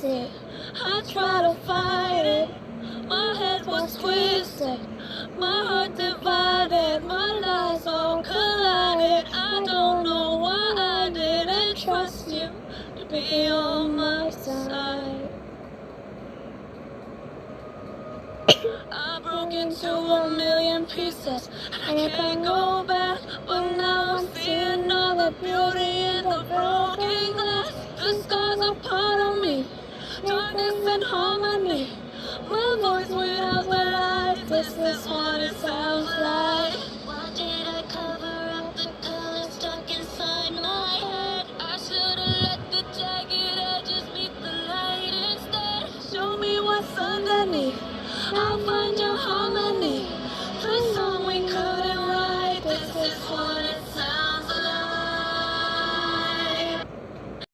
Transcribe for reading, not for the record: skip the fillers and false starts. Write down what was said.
it. I try to fight it. My head was twisted, my heart divided, my lies all collided. I don't know why I didn't trust you to be on my side. I broke into a million pieces, and I can't go back. But now I'm seeing all the beauty in the broken glass. The scars are part of me, darkness and harmony. My voice without the light, this is what it sounds like.